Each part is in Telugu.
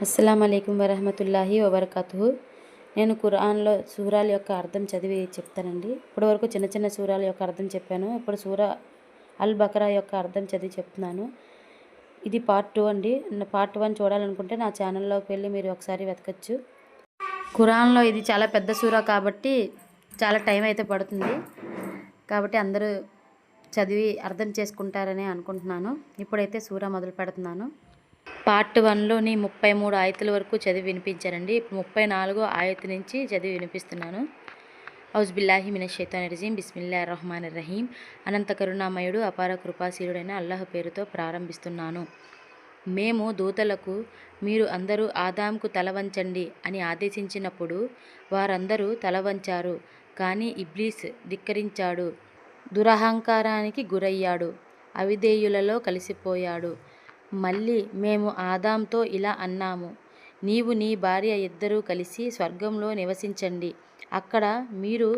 అస్సలాము అలైకుం వరహమతుల్లాహి వబర్కాతుహు. నేను ఖురాన్లో సూరాల యొక్క అర్థం చదివి చెప్తానండి. ఇప్పటివరకు చిన్న చిన్న సూరాల యొక్క అర్థం చెప్పాను. ఇప్పుడు సూరా అల్ బకరా యొక్క అర్థం చదివి చెప్తున్నాను. ఇది పార్ట్ 2 అండి. పార్ట్ 1 చూడాలనుకుంటే నా ఛానల్లోకి వెళ్ళి మీరు ఒకసారి వెతకచ్చు. ఖురాన్లో ఇది చాలా పెద్ద సూరా కాబట్టి చాలా టైం అయితే పడుతుంది. కాబట్టి అందరూ చదివి అర్థం చేసుకుంటారని అనుకుంటున్నాను. ఇప్పుడైతే సూరా మొదలు పెడుతున్నాను. పార్ట్ 1లోని 33 ఆయతుల వరకు చదివి వినిపించానండి. ఇప్పుడు 34 ఆయతు నుంచి చదివి వినిపిస్తున్నాను. ఔజు బిల్లాహి మినష్ షైతానిర్ రజీం బిస్మిల్లాహిర్ రహ్మానిర్ రహీం. అనంత కరుణామయుడు అపార కృపాశీలుడైన అల్లాహ్ పేరుతో ప్రారంభిస్తున్నాను. మేము దూతలకు మీరు అందరూ ఆదాంకు తల వంచండి అని ఆదేశించినప్పుడు వారందరూ తల వంచారు. కానీ ఇబ్లీస్ ధిక్కరించాడు, దురహంకారానికి గురయ్యాడు, అవిధేయులలో కలిసిపోయాడు. మళ్ళీ మేము ఆదాంతో ఇలా అన్నాము, నీవు నీ భార్య ఇద్దరూ కలిసి స్వర్గంలో నివసించండి. అక్కడ మీరు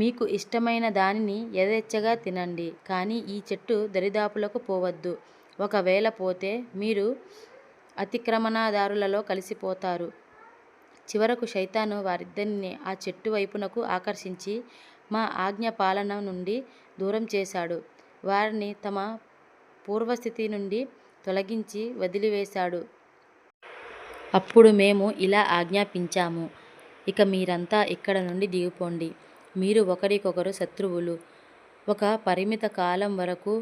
మీకు ఇష్టమైన దానిని యథేచ్ఛగా తినండి. కానీ ఈ చెట్టు దరిదాపులకు పోవద్దు. ఒకవేళ పోతే మీరు అతిక్రమణదారులలో కలిసిపోతారు. చివరకు శైతాను వారిద్దరిని ఆ చెట్టు వైపునకు ఆకర్షించి మా ఆజ్ఞ పాలన నుండి దూరం చేశాడు. వారిని తమ పూర్వస్థితి నుండి తొలగించి వదిలివేశాడు. అప్పుడు మేము ఇలా ఆజ్ఞాపించాము, ఇక మీరంతా ఇక్కడ నుండి దిగిపోండి. మీరు ఒకరికొకరు శత్రువులు. ఒక పరిమిత కాలం వరకు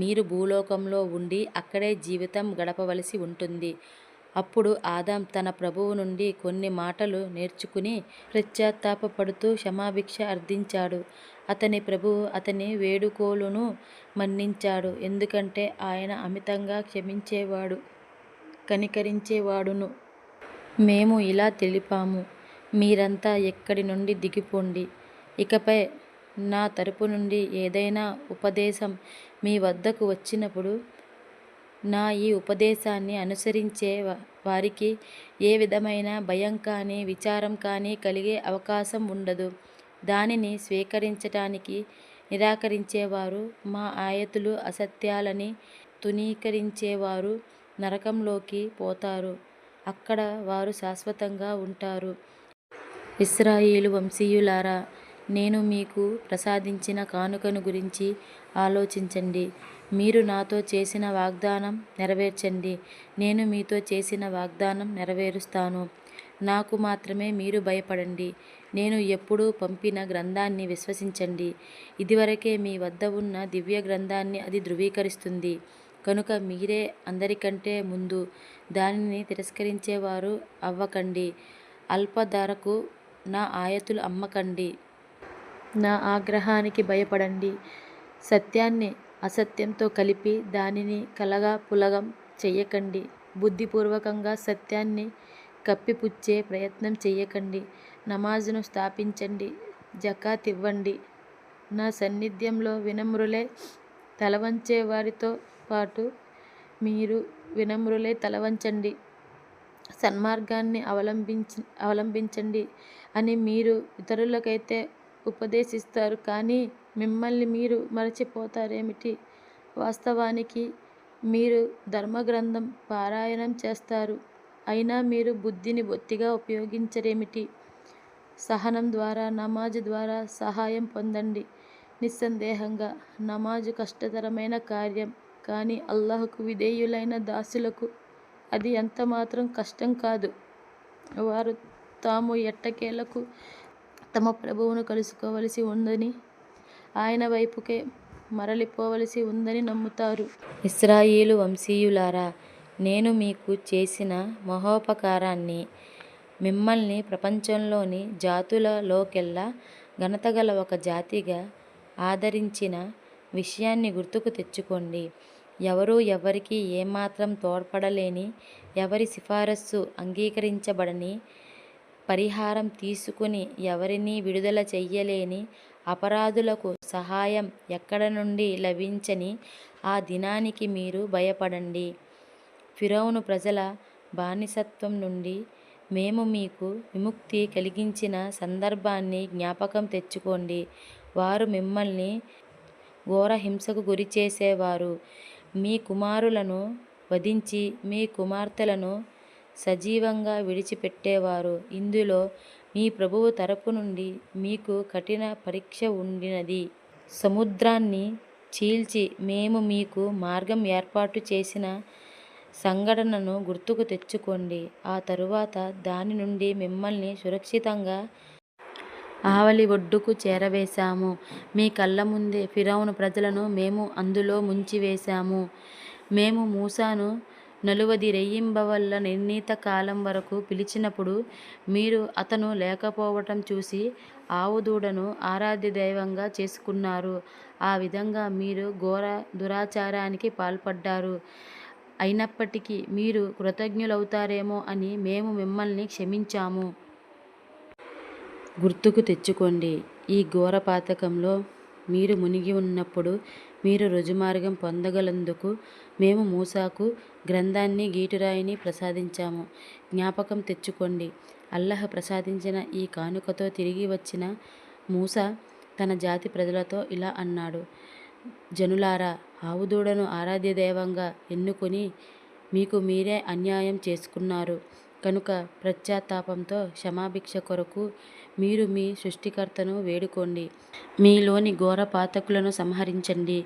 మీరు భూలోకంలో ఉండి అక్కడే జీవితం గడపవలసి ఉంటుంది. అప్పుడు ఆదాం తన ప్రభువు నుండి కొన్ని మాటలు నేర్చుకుని పశ్చాత్తాపపడుతూ క్షమాభిక్ష అర్థించాడు. అతని ప్రభువు అతని వేడుకోలును మన్నించాడు, ఎందుకంటే ఆయన అమితంగా క్షమించేవాడు, కనికరించేవాడును. మేము ఇలా తెలిపాము, మీరంతా ఇక్కడి నుండి దిగిపోండి. ఇకపై నా తరపు నుండి ఏదైనా ఉపదేశం మీ వద్దకు వచ్చినప్పుడు నా ఈ ఉపదేశాన్ని అనుసరించే వారికి ఏ విధమైన భయం కానీ విచారం కానీ కలిగే అవకాశం ఉండదు. దానిని స్వీకరించటానికి నిరాకరించేవారు, మా ఆయతులు అసత్యాలని తునీకరించేవారు నరకంలోకి పోతారు. అక్కడ వారు శాశ్వతంగా ఉంటారు. ఇశ్రాయేలు వంశీయులారా, నేను మీకు ప్రసాదించిన కానుకను గురించి ఆలోచించండి. మీరు నాతో చేసిన వాగ్దానం నెరవేర్చండి. నేను మీతో చేసిన వాగ్దానం నెరవేరుస్తాను. నాకు మాత్రమే మీరు భయపడండి. నేను ఎప్పుడూ పంపిన గ్రంథాన్ని విశ్వసించండి. ఇదివరకే మీ వద్ద ఉన్న దివ్య గ్రంథాన్ని అది ధృవీకరిస్తుంది. కనుక మీరే అందరికంటే ముందు దానిని తిరస్కరించేవారు అవ్వకండి. అల్ప ధరకు నా ఆయతులు అమ్మకండి. నా ఆగ్రహానికి భయపడండి. సత్యాన్ని అసత్యంతో కలిపి దానిని కలగాపులగం చెయ్యకండి. బుద్ధిపూర్వకంగా సత్యాన్ని కప్పిపుచ్చే ప్రయత్నం చెయ్యకండి. నమాజును స్థాపించండి, జకాత్ ఇవ్వండి. నా సన్నిధ్యంలో వినమ్రులై తలవంచే వారితో పాటు మీరు వినమ్రులై తలవంచండి. సన్మార్గాన్ని అవలంబించండి అని మీరు ఇతరులకైతే ఉపదేశిస్తారు, కానీ మిమ్మల్ని మీరు మరచిపోతారేమిటి? వాస్తవానికి మీరు ధర్మగ్రంథం పారాయణం చేస్తారు, అయినా మీరు బుద్ధిని బొత్తిగా ఉపయోగించరేమిటి? సహనం ద్వారా, నమాజు ద్వారా సహాయం పొందండి. నిస్సందేహంగా నమాజు కష్టతరమైన కార్యం, కానీ అల్లాహ్కు విధేయులైన దాసులకు అది ఎంతమాత్రం కష్టం కాదు. వారు తాము ఎట్టకేలకు తమ ప్రభువును కలుసుకోవలసి ఉందని, ఆయన వైపుకే మరలిపోవలసి ఉందని నమ్ముతారు. ఇశ్రాయేలు వంశీయులారా, నేను మీకు చేసిన మహోపకారాన్ని, మిమ్మల్ని ప్రపంచంలోని జాతులలోకెల్లా ఘనతగల ఒక జాతిగా ఆదరించిన విషయాన్ని గుర్తుకు తెచ్చుకోండి. ఎవరూ ఎవరికీ ఏమాత్రం తోడ్పడలేని, ఎవరి సిఫారసు అంగీకరించబడని, పరిహారం తీసుకుని ఎవరినీ విడుదల చెయ్యలేని, అపరాధులకు సహాయం ఎక్కడ నుండి లభించని ఆ దినానికి మీరు భయపడండి. ఫిరౌను ప్రజల బానిసత్వం నుండి మేము మీకు విముక్తి కలిగించిన సందర్భాన్ని జ్ఞాపకం తెచ్చుకోండి. వారు మిమ్మల్ని ఘోర హింసకు గురిచేసేవారు. మీ కుమారులను వధించి మీ కుమార్తెలను సజీవంగా విడిచిపెట్టేవారు. ఇందులో మీ ప్రభువు తరపు నుండి మీకు కఠిన పరీక్ష ఉండినది. సముద్రాన్ని చీల్చి మేము మీకు మార్గం ఏర్పాటు చేసిన సంఘటనను గుర్తుకు తెచ్చుకోండి. ఆ తరువాత దాని నుండి మిమ్మల్ని సురక్షితంగా ఆవలి ఒడ్డుకు చేరవేశాము. మీ కళ్ళ ముందే ఫిరౌను ప్రజలను మేము అందులో ముంచివేశాము. మేము మూసాను 40 రెయ్యింబవళ్ల నిర్ణీత కాలం వరకు పిలిచినప్పుడు మీరు అతను లేకపోవటం చూసి ఆవు దూడను ఆరాధ్య దైవంగా చేసుకున్నారు. ఆ విధంగా మీరు ఘోర దురాచారానికి పాల్పడ్డారు. అయినప్పటికీ మీరు కృతజ్ఞులవుతారేమో అని మేము మిమ్మల్ని క్షమించాము. గుర్తుకు తెచ్చుకోండి, ఈ ఘోర పాతకంలో మీరు మునిగి ఉన్నప్పుడు మీరు రుజుమార్గం పొందగలందుకు మేము మూసాకు గ్రంథాన్ని గీటురాయిని ప్రసాదించాము. జ్ఞాపకం తెచ్చుకోండి, అల్లాహ్ ప్రసాదించిన ఈ కానుకతో తిరిగి వచ్చిన మూసా తన జాతి ప్రజలతో ఇలా అన్నాడు: జనులారా, ఆవుదూడను ఆరాధ్య దైవంగా ఎన్నుకొని మీకు మీరే అన్యాయం చేసుకున్నారు. కనుక పశ్చాత్తాపంతో క్షమాభిక్ష కొరకు మీరు మీ సృష్టికర్తను వేడుకోండి. మీలోని ఘోర పాతకులను సంహరించండి.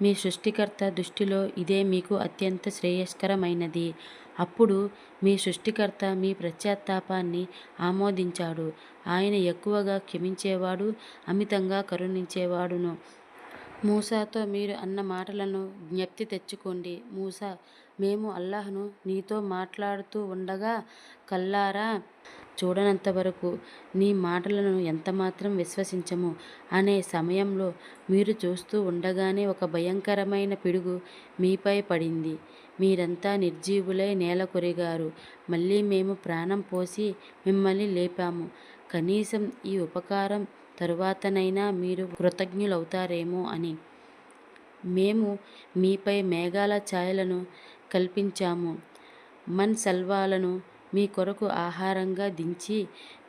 మీ సృష్టికర్త దృష్టిలో ఇదే మీకు అత్యంత శ్రేయస్కరమైనది. అప్పుడు మీ సృష్టికర్త మీ పశ్చాత్తాపాన్ని ఆమోదించాడు. ఆయన ఎక్కువగా క్షమించేవాడు, అమితంగా కరుణించేవాడును. మూసాతో మీరు అన్న మాటలను జ్ఞప్తి తెచ్చుకోండి. మూసా, మేము అల్లాహ్ను నీతో మాట్లాడుతూ ఉండగా కళ్ళారా చూడనంతవరకు నీ మాటలను ఎంతమాత్రం విశ్వసించము అనే సమయంలో మీరు చూస్తూ ఉండగానే ఒక భయంకరమైన పిడుగు మీపై పడింది. మీరంతా నిర్జీవులై నేల కొరిగారు. మళ్ళీ మేము ప్రాణం పోసి మిమ్మల్ని లేపాము. కనీసం ఈ ఉపకారం తరువాతనైనా మీరు కృతజ్ఞులవుతారేమో అని. మేము మీపై మేఘాల ఛాయలను కల్పించాము. సల్వాలను మీ కొరకు ఆహారంగా దించి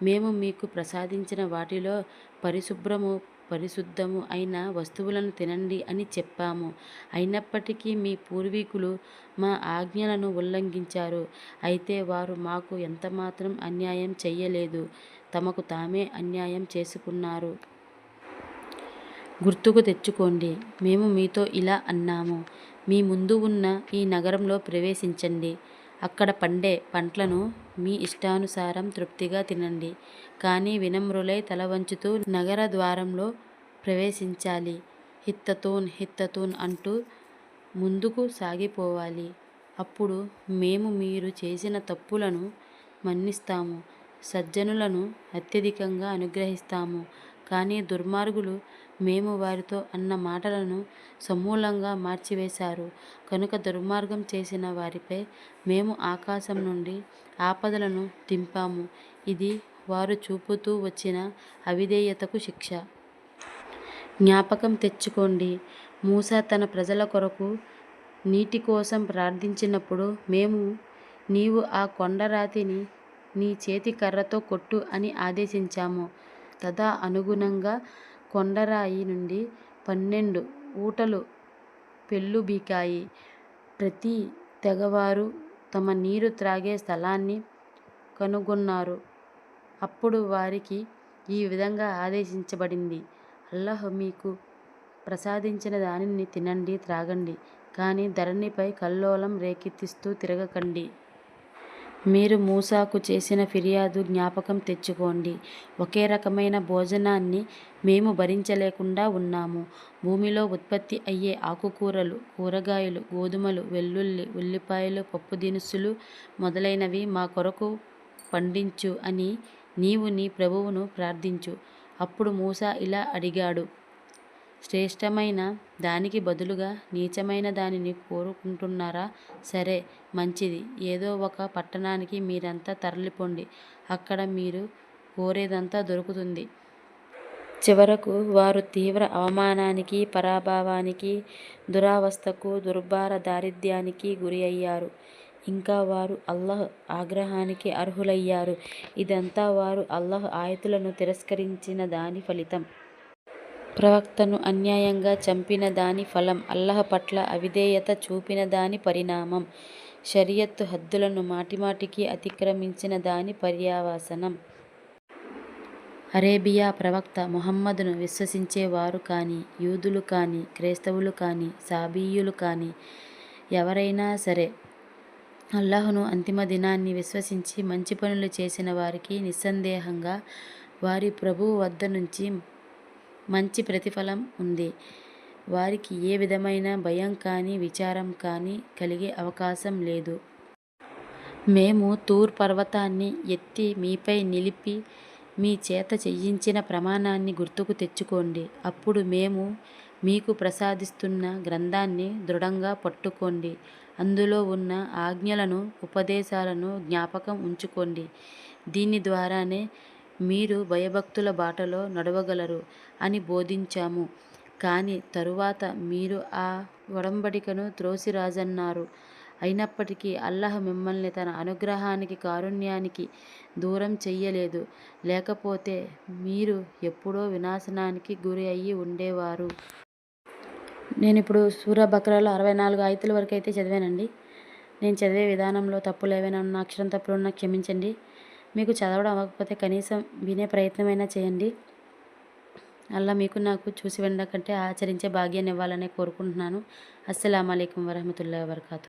మేము మీకు ప్రసాదించిన వాటిలో పరిశుభ్రము పరిశుద్ధము అయిన వస్తువులను తినండి అని చెప్పాము. అయినప్పటికీ మీ పూర్వీకులు మా ఆజ్ఞలను ఉల్లంఘించారు. అయితే వారు మాకు ఎంతమాత్రం అన్యాయం చెయ్యలేదు, తమకు తామే అన్యాయం చేసుకున్నారు. గుర్తుకు తెచ్చుకోండి, మేము మీతో ఇలా అన్నాము: మీ ముందు ఉన్న ఈ నగరంలో ప్రవేశించండి. అక్కడ పండే పంటలను మీ ఇష్టానుసారం తృప్తిగా తినండి. కానీ వినమ్రులై తలవంచుతూ నగర ద్వారంలో ప్రవేశించాలి. హిత్తతూన్ హిత్తతూన్ అంటూ ముందుకు సాగిపోవాలి. అప్పుడు మేము మీరు చేసిన తప్పులను మన్నిస్తాము, సజ్జనులను అత్యధికంగా అనుగ్రహిస్తాము. కానీ దుర్మార్గులు మేము వారితో అన్న మాటలను సమూలంగా మార్చివేశారు. కనుక దుర్మార్గం చేసిన వారిపై మేము ఆకాశం నుండి ఆపదలను దింపాము. ఇది వారు చూపుతూ వచ్చిన అవిధేయతకు శిక్ష. జ్ఞాపకం తెచ్చుకోండి, మూసా తన ప్రజల కొరకు నీటి కోసం ప్రార్థించినప్పుడు మేము నీవు ఆ కొండరాతిని నీ చేతి కర్రతో కొట్టు అని ఆదేశించాము. తదా అనుగుణంగా కొండరాయి నుండి 12 ఊటలు పెల్లుబికాయి. ప్రతి తెగవారు తమ నీరు త్రాగే స్థలాన్ని కనుగొన్నారు. అప్పుడు వారికి ఈ విధంగా ఆదేశించబడింది: అల్లాహ్ మీకు ప్రసాదించిన దానిని తినండి, త్రాగండి. కానీ ధరణిపై కల్లోలం రేకెత్తిస్తూ తిరగకండి. మీరు మూసాకు చేసిన ఫిర్యాదు జ్ఞాపకం తెచ్చుకోండి. ఒకే రకమైన భోజనాన్ని మేము భరించలేకుండా ఉన్నాము. భూమిలో ఉత్పత్తి అయ్యే ఆకుకూరలు, కూరగాయలు, గోధుమలు, వెల్లుల్లి, ఉల్లిపాయలు, పప్పుదినుసులు మొదలైనవి మా కొరకు పండించు అని నీవు నీ ప్రభువును ప్రార్థించు. అప్పుడు మూసా ఇలా అడిగాడు: శ్రేష్టమైన దానికి బదులుగా నీచమైన దానిని కోరుకుంటున్నారా? సరే, మంచిది. ఏదో ఒక పట్టణానికి మీరంతా తరలిపోండి. అక్కడ మీరు కోరేదంతా దొరుకుతుంది. చివరకు వారు తీవ్ర అవమానానికి, పరాభవానికి, దురవస్థకు, దుర్భర దారిద్ర్యానికి గురి అయ్యారు. ఇంకా వారు అల్లాహ్ ఆగ్రహానికి అర్హులయ్యారు. ఇదంతా వారు అల్లాహ్ ఆయతులను తిరస్కరించిన దాని ఫలితం. ప్రవక్తను అన్యాయంగా చంపిన దాని ఫలం. అల్లాహ్ పట్ల అవిధేయత చూపిన దాని పరిణామం. షరియత్తు హద్దులను మాటిమాటికి అతిక్రమించిన దాని పర్యవసానం. అరేబియా ప్రవక్త ముహమ్మదును విశ్వసించేవారు కానీ, యూదులు కానీ, క్రైస్తవులు కానీ, సాబియీయులు కానీ ఎవరైనా సరే అల్లాహ్ను అంతిమ దినాన్ని విశ్వసించి మంచి పనులు చేసిన వారికి నిస్సందేహంగా వారి ప్రభువు వద్ద నుంచి మంచి ప్రతిఫలం ఉంది. వారికి ఏ విధమైన భయం కానీ, విచారం కానీ కలిగే అవకాశం లేదు. మేము తూర్ పర్వతాన్ని ఎత్తి మీపై నిలిపి మీ చేత చేయించిన ప్రమాణాన్ని గుర్తుకు తెచ్చుకోండి. అప్పుడు మేము మీకు ప్రసాదిస్తున్న గ్రంథాన్ని దృఢంగా పట్టుకోండి. అందులో ఉన్న ఆజ్ఞలను, ఉపదేశాలను జ్ఞాపకం ఉంచుకోండి. దీని ద్వారానే మీరు భయభక్తుల బాటలో నడవగలరు అని బోధించాము. కానీ తరువాత మీరు ఆ ఒడంబడికను త్రోసిరాజన్నారు. అయినప్పటికీ అల్లాహ్ మిమ్మల్ని తన అనుగ్రహానికి, కారుణ్యానికి దూరం చెయ్యలేదు. లేకపోతే మీరు ఎప్పుడో వినాశనానికి గురి అయ్యి ఉండేవారు. నేను ఇప్పుడు సూరా బక్రాలో 64 ఆయతుల వరకు అయితే చదివానండి. నేను చదివే విధానంలో తప్పులు ఏవైనా ఉన్నా, అక్షరం తప్పులు ఉన్నా క్షమించండి. మీకు చదవడం అవ్వకపోతే కనీసం వినే ప్రయత్నమైనా చేయండి. అల్లా మీకు నాకు చూసి వినడం కంటే ఆచరించే భాగ్యాన్ని ఇవ్వాలని కోరుకుంటున్నాను. అస్సలాము అలైకుం వరహమతుల్లాహి వబరకాతుహు.